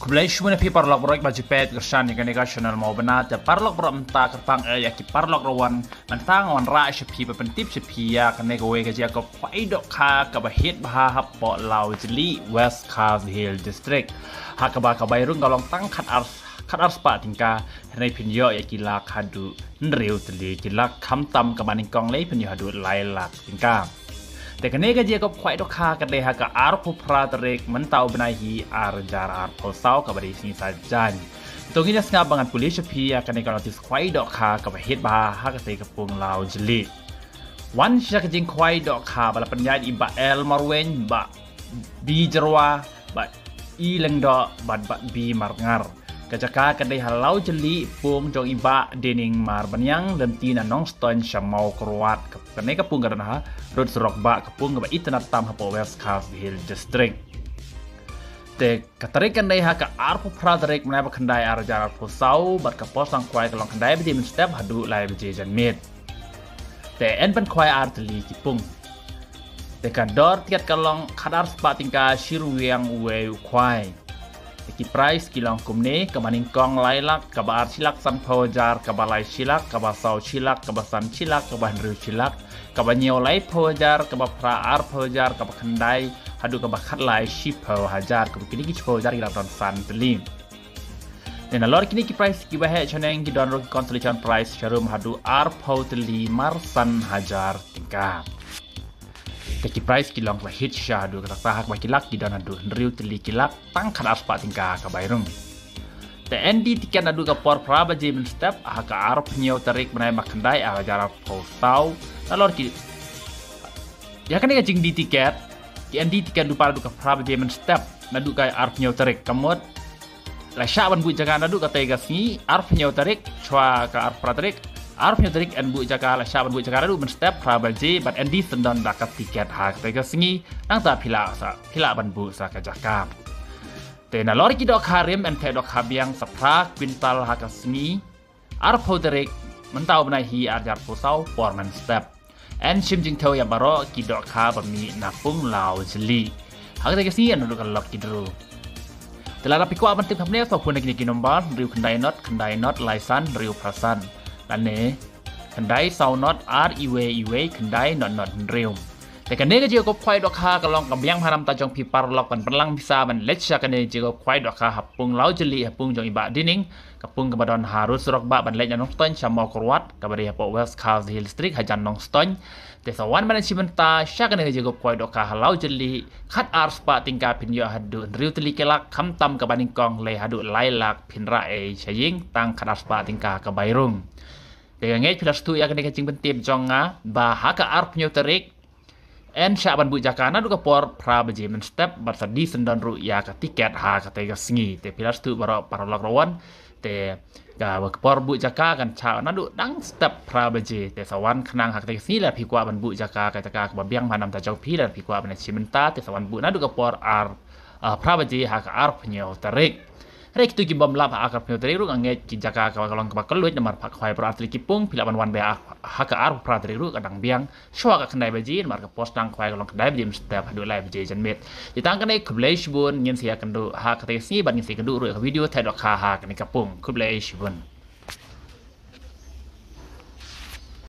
Kublesh mana pi parlok borok baju pet kersan yang kene channel mau benar te parlok borok mentah kerpang ya ki parlok rawan mentang wan ra sepi pentip sepi ya kene gowe ke dia ko pai dok kha ka ba hit bah hap po lau jeli West Cars Hill District ha ka ba ka bai rung galong tang khat ars pa tingkaในพินยอกีฬาคาดูนเรียวตลีกีฬาคำตำกับมันกองเล่พินยอดูลายหลักติงกาแต่กันนี้ก็เจียกับควายดอกคากันเลยฮะกับอาร์พุพราตเรกมันเตาบนายฮีอาร์จาร์อาร์พอเซากับบริสิงสัจจันตรงนี้จะสงับบังอันปุลิชพีกันในการติสควายดอกคากับเฮดบาฮะกับเตกับปวงลาวจลีวันชักจิงควายดอกคาบาลปัญญาอิบะเอลมาร์เวนบะบีจรวาบะอีเลงดอบัดบะบีมาร์งาร์Kejaka kedai halau jeli pung jong iba dening mar banyang lenti na nong ston shamau kruat kedai kapung karena ha road surok ba kapung ba itna tam hapo West Cars Hill District te katarik kedai ha ka arpu pradrek mana ba kedai arjar arpu sau bat kapos sang kwai kalong kedai bi min step hadu lai bi jan mit te en ban kwai arteli kipung te kador tiat kalong khadar spa tingka shiruang we kwai ki price kilong kumne kamaning kong lailak kabar silak san pojar kabalai silak kabasau silak kabasan silak kabanru silak kabanyau lai pojar kabapra ar pojar kabakhandai hadu kabakhat lai shipo hajar kabukini ki pojar ila don san telim dan alor kini ki price ki bahe choneng ki don consolation price sharum hadu ar poteli marsan hajar tingka Teki price kilong ba hit shadu kata tahak ba kilak di dana du riu teli kilak tang kan aspa tingka ka bairung. Te endi tiket adu ka por praba jemen step ka arp nyau tarik menai makandai jara postau talor ki ya kan ga jing di tiket ki endi tiket du para du ka praba jemen step nadu ka arp nyau tarik kamot la sha ban bu jaga nadu ka tega si arp nyau tarik chwa ka arp pra tarik Arf yang tarik en bu jaga la syaban bu jaga du men step prabaji bat endi sendon dakat tiket hak tega singi nang ta pila ban bu sa ka jaka te na lori ki dok harim en te dok habiang saprak bintal hak singi arf tarik mentau benai hi arjar pusau por men step en shim jing tho ya baro ki dok ha bami napung lau jeli hak tega singi en du kan lok ki dru telah rapi ko aban tip hamne so pun ni nombor riu kendai not laisan riu prasan Lane, kendai sau not iwe kendai not reum. Te kene ke jiko kwai dok ha kalong kambiang haram tajong pipar lok pan perlang bisa ban lecha kene jiko kwai dok ha hapung lau jeli hapung jong iba dining kapung kabadon harus rok ba ban lech nong ston chamau kurwat kabari hapo West Cars Hill District hajan nong ston te sawan ban simenta sya kene jiko kwai dok ha lau jeli khat ars pa tingka pinyo hadu riu teli kelak kham tam kabaning kong le hadu lailak pinra chaying tang khat ars pa tingka kabairung Dengan ngej pilas tu ya kene kecing pentip jonga bah ka arp nyu terik en syaban bu jakana du kapor pra bejemen step barsadi sendon ru ya ka tiket ha ka tega singi te pilas tu baro parolak rawan te ga kapor bu jaka kan cha na du dang step pra beje te sawan khnang hak tega singi la pi kwa ban bu jaka ka taka ka biang manam ta jong pi la pi kwa ban simenta te sawan bu na du kapor ar pra beje ha ka arp nyu terik Rek tu gimbam lap akar penutri ru ange kijaka kalong keluit nomor pak khwai pro atli kipung pilaban wan be haka ar pratri ru kadang biang shwa ka kendai baji nomor ka post nang khwai kalong kendai bim step hadu lai baji jan met ditang kan kubleish bun ngin sia kendu ha ka tesi ban ngin si kendu ru video thai dok ha ka ni kapung kubleish bun